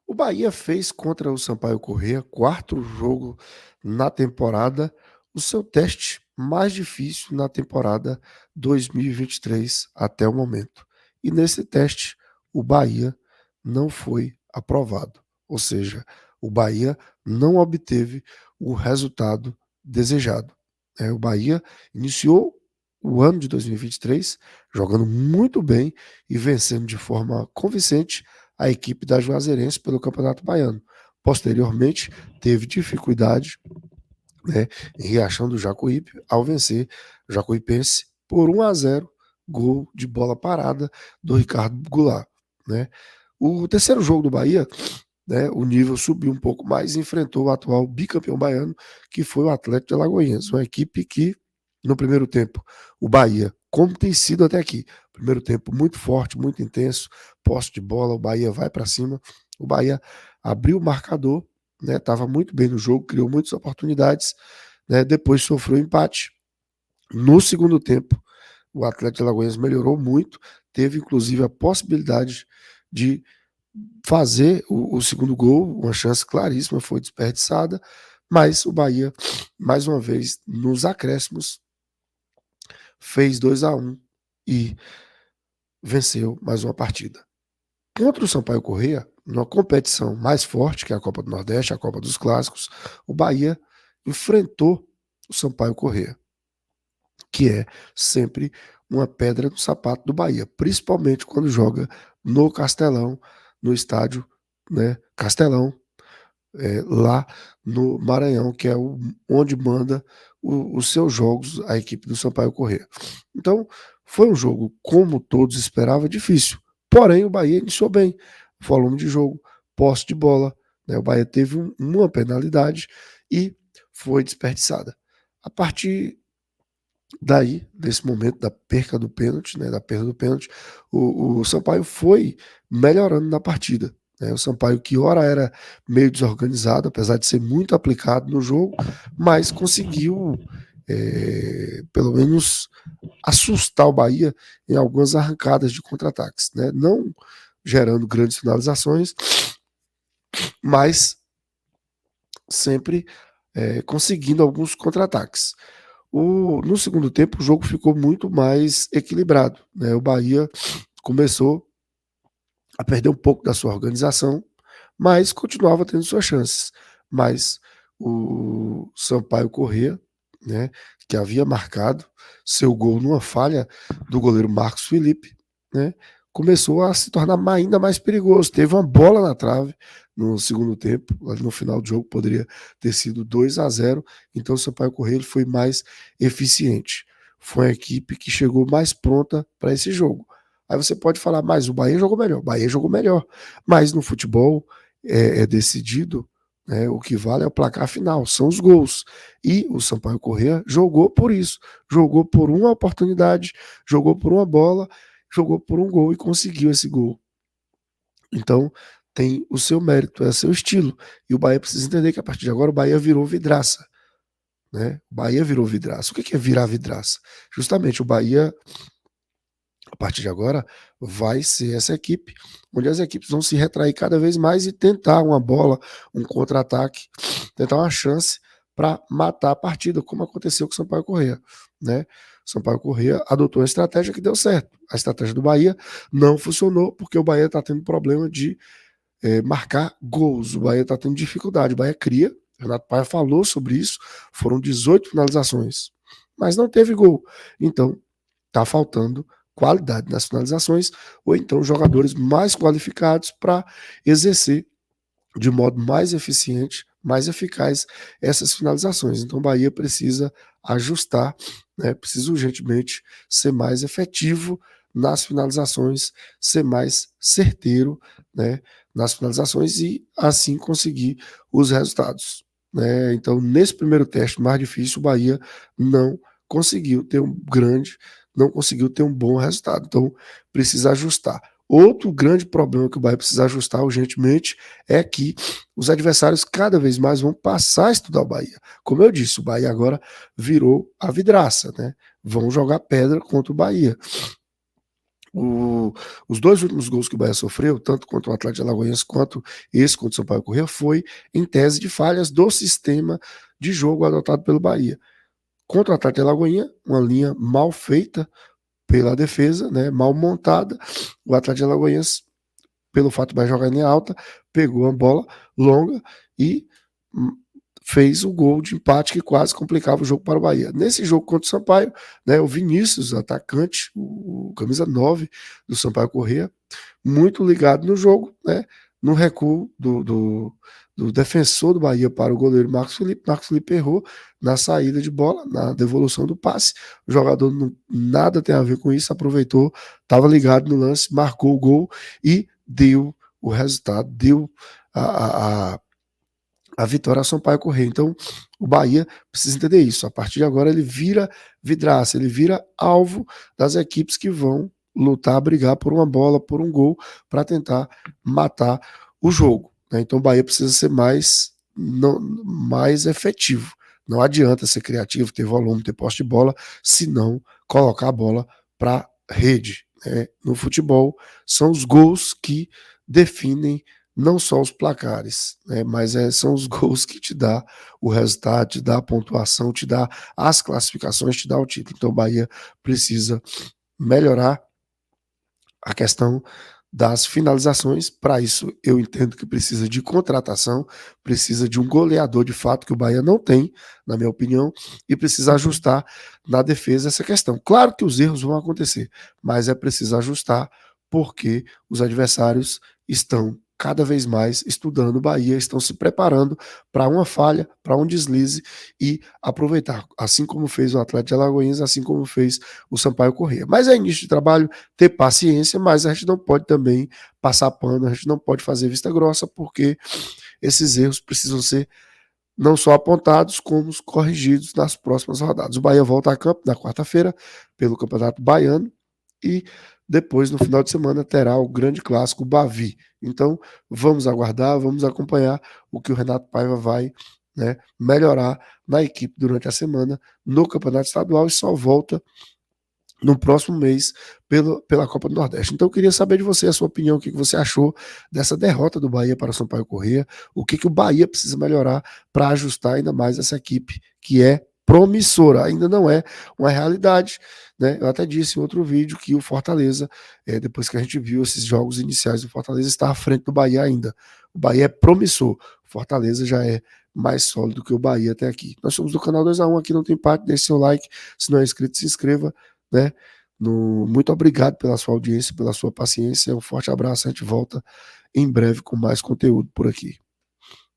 O Bahia fez contra o Sampaio Corrêa, quarto jogo na temporada, o seu teste mais difícil na temporada 2023 até o momento. E nesse teste, o Bahia não foi aprovado. Ou seja, o Bahia não obteve o resultado desejado. O Bahia iniciou o ano de 2023 jogando muito bem e vencendo de forma convincente a equipe da Juazeirense pelo Campeonato Baiano. Posteriormente, teve dificuldade, né, em Riachão do Jacuípe ao vencer o Jacuipense por 1-0, gol de bola parada do Ricardo Goulart. Né. O terceiro jogo do Bahia, né, o nível subiu um pouco mais e enfrentou o atual bicampeão baiano, que foi o Atlético de Alagoinhas, uma equipe que, no primeiro tempo, o Bahia, como tem sido até aqui, primeiro tempo muito forte, muito intenso, posse de bola, o Bahia vai para cima, o Bahia abriu o marcador, né, estava muito bem no jogo, criou muitas oportunidades, né, depois sofreu empate. No segundo tempo, o Atlético de Alagoinhas melhorou muito, teve inclusive a possibilidade de fazer o segundo gol, uma chance claríssima, foi desperdiçada, mas o Bahia, mais uma vez, nos acréscimos, fez 2-1 e venceu mais uma partida. Contra o Sampaio Corrêa, numa competição mais forte, que é a Copa do Nordeste, a Copa dos Clássicos, o Bahia enfrentou o Sampaio Corrêa, que é sempre uma pedra no sapato do Bahia, principalmente quando joga no Castelão, no estádio, né, Castelão, lá no Maranhão, que é onde manda os seus jogos a equipe do Sampaio Corrêa. Então, foi um jogo, como todos esperavam, difícil. Porém, o Bahia iniciou bem. Volume de jogo, posse de bola. Né? O Bahia teve uma penalidade e foi desperdiçada. A partir daí, desse momento da perca do pênalti, né, da perda do pênalti, o Sampaio foi melhorando na partida. Né? O Sampaio, que ora era meio desorganizado, apesar de ser muito aplicado no jogo, mas conseguiu, pelo menos, assustar o Bahia em algumas arrancadas de contra-ataques. Né? Não gerando grandes finalizações, mas sempre conseguindo alguns contra-ataques. No segundo tempo, o jogo ficou muito mais equilibrado. Né? O Bahia começou a perder um pouco da sua organização, mas continuava tendo suas chances. Mas o Sampaio Corrêa, né, que havia marcado seu gol numa falha do goleiro Marcos Felipe, né, começou a se tornar ainda mais perigoso. Teve uma bola na trave no segundo tempo, no final do jogo poderia ter sido 2-0, então o Sampaio Corrêa foi mais eficiente. Foi a equipe que chegou mais pronta para esse jogo. Aí você pode falar, mas o Bahia jogou melhor. O Bahia jogou melhor. Mas no futebol é decidido, né, o que vale é o placar final, são os gols. E o Sampaio Corrêa jogou por isso. Jogou por uma oportunidade, jogou por uma bola, jogou por um gol e conseguiu esse gol. Então, tem o seu mérito, é o seu estilo. E o Bahia precisa entender que a partir de agora o Bahia virou vidraça. Né? O Bahia virou vidraça. O que é virar vidraça? Justamente o Bahia, a partir de agora, vai ser essa equipe, onde as equipes vão se retrair cada vez mais e tentar uma bola, um contra-ataque, tentar uma chance para matar a partida, como aconteceu com o Sampaio Corrêa. Né? O Sampaio Corrêa adotou uma estratégia que deu certo. A estratégia do Bahia não funcionou, porque o Bahia está tendo problema de marcar gols. O Bahia está tendo dificuldade. O Bahia cria, o Renato Paiva falou sobre isso, foram 18 finalizações, mas não teve gol. Então, está faltando qualidade nas finalizações, ou então jogadores mais qualificados para exercer de modo mais eficiente, mais eficaz essas finalizações. Então o Bahia precisa ajustar, né, precisa urgentemente ser mais efetivo nas finalizações, ser mais certeiro, né, nas finalizações e assim conseguir os resultados. Né? Então, nesse primeiro teste mais difícil, o Bahia não conseguiu ter não conseguiu ter um bom resultado. Então, precisa ajustar. Outro grande problema que o Bahia precisa ajustar urgentemente é que os adversários cada vez mais vão passar a estudar o Bahia. Como eu disse, o Bahia agora virou a vidraça, né? Vão jogar pedra contra o Bahia. O os 2 últimos gols que o Bahia sofreu, tanto contra o Atlético de Alagoas quanto esse contra o Sampaio Corrêa, foi em tese de falhas do sistema de jogo adotado pelo Bahia. Contra o Atlético de Alagoinha, uma linha mal feita pela defesa, né, mal montada. O Atlético de Alagoinhas, pelo fato de Bahia jogar em linha alta, pegou a bola longa e fez o gol de empate que quase complicava o jogo para o Bahia. Nesse jogo contra o Sampaio, né, o Vinícius, atacante, o camisa 9 do Sampaio Corrêa, muito ligado no jogo, né, no recuo do defensor do Bahia para o goleiro Marcos Felipe. Marcos Felipe errou na saída de bola, na devolução do passe. O jogador não, nada tem a ver com isso, aproveitou, estava ligado no lance, marcou o gol e deu o resultado, deu a vitória ao Sampaio Corrêa. Então, o Bahia precisa entender isso. A partir de agora, ele vira vidraça, ele vira alvo das equipes que vão lutar, brigar por uma bola, por um gol, para tentar matar o jogo, né? Então, o Bahia precisa ser mais efetivo. Não adianta ser criativo, ter volume, ter posse de bola, se não colocar a bola para rede, né? No futebol, são os gols que definem não só os placares, né, mas são os gols que te dá o resultado, te dá a pontuação, te dá as classificações, te dá o título. Então o Bahia precisa melhorar a questão das finalizações. Para isso, eu entendo que precisa de contratação, precisa de um goleador de fato, que o Bahia não tem, na minha opinião, e precisa ajustar na defesa essa questão. Claro que os erros vão acontecer, mas é preciso ajustar porque os adversários estão cada vez mais estudando o Bahia, estão se preparando para uma falha, para um deslize e aproveitar, assim como fez o Atlético de Alagoinhas, assim como fez o Sampaio Corrêa. Mas é início de trabalho, ter paciência, mas a gente não pode também passar pano, a gente não pode fazer vista grossa, porque esses erros precisam ser não só apontados, como corrigidos nas próximas rodadas. O Bahia volta a campo na quarta-feira pelo Campeonato Baiano e depois, no final de semana, terá o grande clássico Bavi. Então, vamos aguardar, vamos acompanhar o que o Renato Paiva vai, né, melhorar na equipe durante a semana no Campeonato Estadual e só volta no próximo mês pela Copa do Nordeste. Então eu queria saber de você a sua opinião, o que você achou dessa derrota do Bahia para o Sampaio Corrêa, o que o Bahia precisa melhorar para ajustar ainda mais essa equipe que é promissora, ainda não é uma realidade, né? Eu até disse em outro vídeo que o Fortaleza, depois que a gente viu esses jogos iniciais do Fortaleza, está à frente do Bahia ainda. O Bahia é promissor, o Fortaleza já é mais sólido que o Bahia até aqui. Nós somos do canal 2x1, aqui não tem parte, deixe seu like, se não é inscrito, se inscreva, né? Muito obrigado pela sua audiência, pela sua paciência. Um forte abraço. A gente volta em breve com mais conteúdo por aqui.